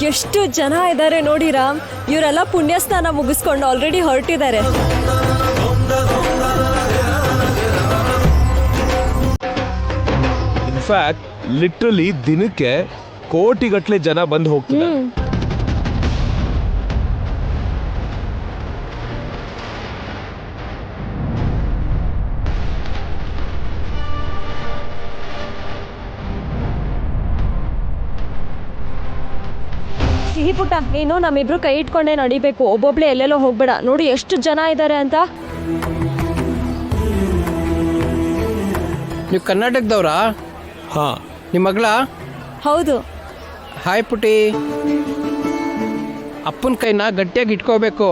ಎಷ್ಟು ಜನ ಇದ್ದಾರೆ ನೋಡಿ ರಾಮ್. ಇವರೆಲ್ಲ ಪುಣ್ಯ ಸ್ನಾನ ಮುಗಿಸ್ಕೊಂಡು ಆಲ್ರೆಡಿ ಹೊರಟಿದ್ದಾರೆ. ಇನ್ಫ್ಯಾಕ್ಟ್ ಲಿಟ್ರಲಿ ದಿನಕ್ಕೆ ಕೋಟಿಗಟ್ಟಲೆ ಜನ ಬಂದು ಹೋಗ್ತಿದ್ದಾರೆ. ಸಿಹಿ ಪುಟ್ಟ, ನೀನು ನಮ್ಮಿಬ್ರು ಕೈ ಇಟ್ಕೊಂಡೇ ನಡಿಬೇಕು. ಒಬ್ಬೊಬ್ಳೆ ಎಲ್ಲೆಲ್ಲೋ ಹೋಗ್ಬೇಡ. ನೋಡಿ ಎಷ್ಟು ಜನ ಇದ್ದಾರೆ ಅಂತ. ನೀವು ಕರ್ನಾಟಕದವ್ರಾ? ಹಾ. ನಿಮ್ಮ ಮಗಳ? ಹೌದು. ಹಾಯ್ ಪುಟಿ. ಅಪ್ಪನ ಕೈನ ಗಟ್ಟಿಯಾಗಿ ಇಟ್ಕೋಬೇಕು.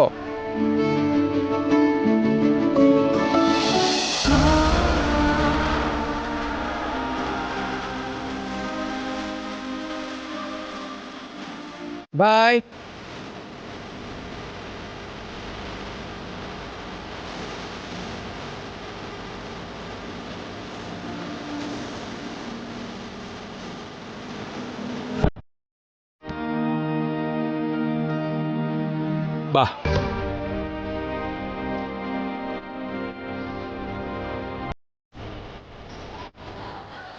ಬಾಯ್. ಬಾ.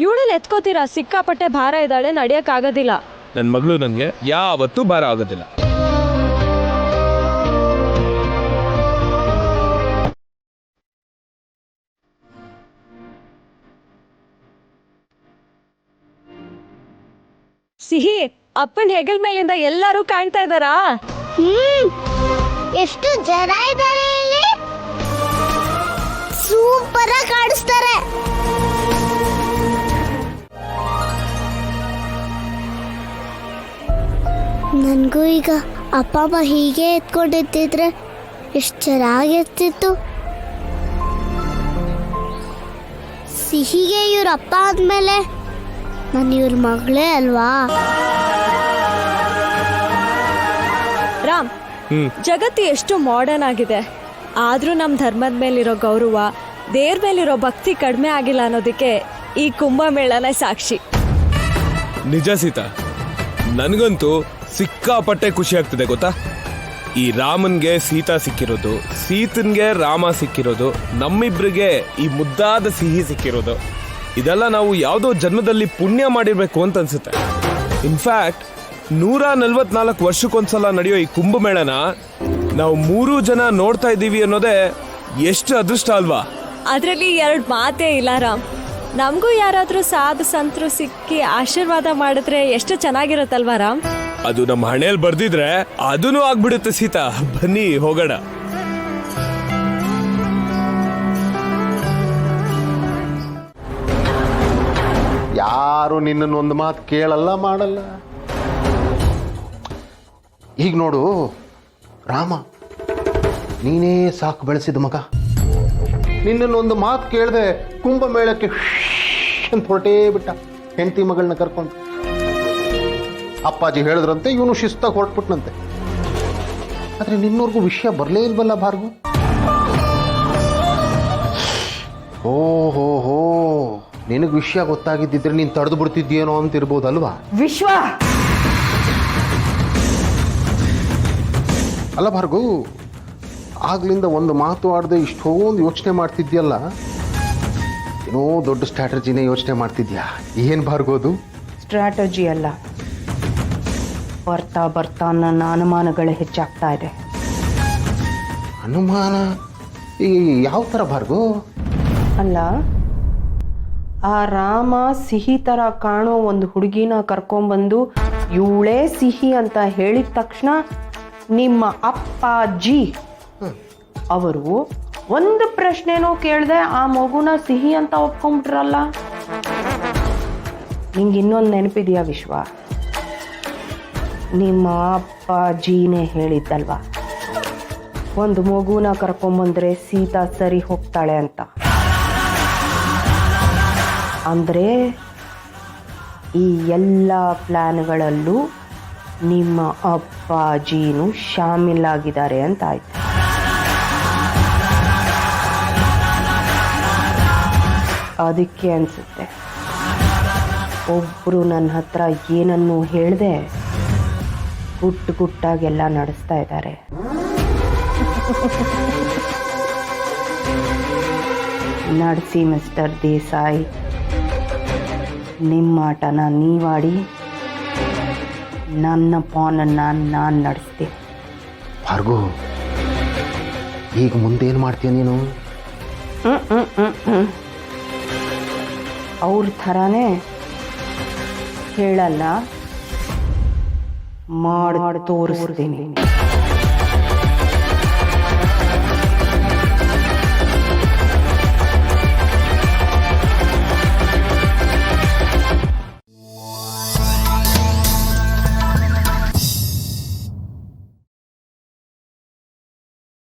ಇವಳನ್ನ ಎತ್ಕೋತೀರಾ? ಸಿಕ್ಕಾಪಟ್ಟೆ ಭಾರ ಇದ್ದಾಳೆ, ನಡಿಯಕ್ಕಾಗೋದಿಲ್ಲ. ನನ್ನ ಮಗಳು ನನಗೆ ಯಾವತ್ತೂ ಭಾರ ಆಗೋದಿಲ್ಲ. ಸಿಹಿ, ಅಪ್ಪನ ಹೆಗಲ್ ಮೇಲಿಂದ ಎಲ್ಲರೂ ಕಾಣ್ತಾ ಇದ್ದಾರಾ? ಎಷ್ಟು ಜನ ಇದ್ದಾರೆ ಇಲ್ಲಿ. ಸೂಪರ್ ಆಗಿ ಕಾಣಿಸ್ತಾರೆ. ನನಗೂ ಈಗ ಅಪ್ಪ ಅಮ್ಮ ಹೀಗೆ ಎತ್ಕೊಂಡಿದ್ದಿದ್ರೆ ಎಷ್ಟು ಚೆನ್ನಾಗಿರ್ತಿತ್ತು. ಸಿಹಿಗೆ ಇವ್ರ ಅಪ್ಪ ಆದ್ಮೇಲೆ ನಾನು ಇವ್ರ ಮಗಳೇ ಅಲ್ವಾ? ರಾಮ್, ಜಗತ್ತು ಎಷ್ಟು ಮಾಡರ್ನ್ ಆಗಿದೆ, ಆದ್ರೂ ನಮ್ಮ ಧರ್ಮದ ಮೇಲಿರೋ ಗೌರವ, ದೇವ್ರ ಮೇಲಿರೋ ಭಕ್ತಿ ಕಡಿಮೆ ಆಗಿಲ್ಲ ಅನ್ನೋದಕ್ಕೆ ಈ ಕುಂಭಮೇಳನೇ ಸಾಕ್ಷಿ. ನಿಜ ಸೀತಾ, ನನಗಂತೂ ಸಿಕ್ಕಾಪಟ್ಟೆ ಖುಷಿ ಆಗ್ತಿದೆ ಗೊತ್ತಾ. ಈ ರಾಮನ್ಗೆ ಸೀತಾ ಸಿಕ್ಕಿರೋದು, ಸೀತನ್ಗೆ ರಾಮ ಸಿಕ್ಕಿರೋದು, ನಮ್ಮಿಬ್ರಿಗೆ ಈ ಮುದ್ದಾದ ಸಿಹಿ ಸಿಕ್ಕಿರೋದು, ಇದೆಲ್ಲ ನಾವು ಯಾವುದೋ ಜನ್ಮದಲ್ಲಿ ಪುಣ್ಯ ಮಾಡಿರ್ಬೇಕು ಅಂತ ಅನ್ಸುತ್ತೆ. ಇನ್ಫ್ಯಾಕ್ಟ್ 144 ವರ್ಷಕ್ಕೊಂದ್ಸಲ ನಡೆಯೋ ಈ ಕುಂಭಮೇಳನ ನಾವು 3 ಜನ ನೋಡ್ತಾ ಇದ್ದೀವಿ ಅನ್ನೋದೇ ಎಷ್ಟು ಅದೃಷ್ಟ ಅಲ್ವಾ? ಅದರಲ್ಲಿ 2 ಮಾತೇ ಇಲ್ಲ ರಾಮ್. ನಮಗೂ ಯಾರಾದ್ರೂ ಸಾಧು ಸಂತರು ಸಿಕ್ಕಿ ಆಶೀರ್ವಾದ ಮಾಡಿದ್ರೆ ಎಷ್ಟು ಚೆನ್ನಾಗಿರುತ್ತಲ್ವಾ ರಾಮ್? ಅದು ನಮ್ಮ ಹಣೆಯಲ್ಲಿ ಬರ್ದಿದ್ರೆ ಅದೂ ಆಗ್ಬಿಡುತ್ತೆ ಸೀತಾ. ಬನ್ನಿ ಹೋಗೋಣ. ಯಾರು ನಿನ್ನನ್ನು ಒಂದು ಮಾತು ಕೇಳಲ್ಲ ಮಾಡಲ್ಲ. ಈಗ ನೋಡು ರಾಮ, ನೀನೇ ಸಾಕು ಬೆಳೆಸಿದ ಮಗ. ನಿನ್ನನ್ನು ಒಂದು ಮಾತು ಕೇಳದೆ ಕುಂಭಮೇಳಕ್ಕೆ ಅಂತ ಹೊರಟೇ ಬಿಟ್ಟ ಹೆಂಡತಿ ಮಗಳನ್ನ ಕರ್ಕೊಂಡು. ಅಪ್ಪಾಜಿ ಹೇಳಿದ್ರಂತೆ, ಇವನು ಶಿಸ್ತಾಗಿ ಹೊರಟ್ಬಿಟ್ನಂತೆ. ಆದ್ರೆ ನಿನ್ನವರೆಗೂ ವಿಷಯ ಬರಲೇ ಇಲ್ವಲ್ಲ ಭಾರ್ಗು? ಓಹೋ, ನಿನಗೆ ವಿಷಯ ಗೊತ್ತಾಗಿದ್ದಿದ್ರೆ ನೀನು ತಡೆದು ಬಿಡ್ತಿದ್ದೀನೋ ಅಂತ ಇರ್ಬೋದಲ್ವಾ? ವಿಶ್ವ, ಅಲ್ಲ ಭಾರ್ಗು, ಆಗ್ಲಿಂದ ಒಂದು ಮಾತು ಆಡದೆ ಇಷ್ಟೊಂದು ಯೋಚನೆ ಮಾಡ್ತಿದ್ಯಲ್ಲ, ಏನೋ ದೊಡ್ಡ ಸ್ಟ್ರಾಟಜಿನೇ ಯೋಚನೆ ಮಾಡ್ತಿದ್ಯಾ. ಏನು ಭಾರ್ಗೋದು? ಸ್ಟ್ರಾಟಜಿ ಅಲ್ಲ, ಬರ್ತಾ ಬರ್ತಾ ನನ್ನ ಅನುಮಾನಗಳು ಹೆಚ್ಚಾಗ್ತಾ ಇದೆ. ಅನುಮಾನ? ಈ ಯಾವ ಥರ ಭಾರ್ಗು? ಅಲ್ಲ, ಆ ರಾಮ ಸಿಹಿ ಥರ ಕಾಣೋ ಒಂದು ಹುಡುಗಿನ ಕರ್ಕೊಂಡ್ಬಂದು ಇವಳೇ ಸಿಹಿ ಅಂತ ಹೇಳಿದ ತಕ್ಷಣ ನಿಮ್ಮ ಅಪ್ಪಾಜಿ ಅವರು ಒಂದು ಪ್ರಶ್ನೆನೂ ಕೇಳದೆ ಆ ಮಗುನ ಸಿಹಿ ಅಂತ ಒಪ್ಕೊಂಡ್ಬಿಟ್ರಲ್ಲ. ನಿಂಗೆ ಇನ್ನೊಂದು ನೆನಪಿದೆಯಾ ವಿಶ್ವ? ನಿಮ್ಮ ಅಪ್ಪಾಜಿನೇ ಹೇಳಿದ್ದಲ್ವಾ, ಒಂದು ಮಗುನ ಕರ್ಕೊಂಬಂದ್ರೆ ಸೀತಾ ಸರಿ ಹೋಗ್ತಾಳೆ ಅಂತ. ಅಂದರೆ ಈ ಎಲ್ಲ ಪ್ಲ್ಯಾನ್ಗಳಲ್ಲೂ ನಿಮ್ಮ ಅಪ್ಪಾಜಿನೂ ಶಾಮೀಲಾಗಿದ್ದಾರೆ ಅಂತ ಆಯ್ತು. ಅದಕ್ಕೆ ಅನಿಸುತ್ತೆ ಒಬ್ಬರು ನನ್ನ ಹತ್ರ ಏನನ್ನೂ ಹೇಳಿದೆ ಗುಟ್ಟು ಗುಟ್ಟಾಗೆಲ್ಲ ನಡೆಸ್ತಾ ಇದ್ದಾರೆ. ನಡೆಸಿ ಮಿಸ್ಟರ್ ದೇಸಾಯಿ, ನಿಮ್ಮ ಆಟನ ನೀವಾಡಿ, ನನ್ನ ಪಾನನ್ನು ನಾನು ನಡೆಸ್ತೀನಿ. ಭಾರ್ಗು, ಈಗ ಮುಂದೇನು ಮಾಡ್ತೀಯ ನೀನು? ಅವ್ರ ಥರನೇ ಹೇಳಲ್ಲ, ಮಾಡಿ ತೋರಿಸ್ತೀನಿ.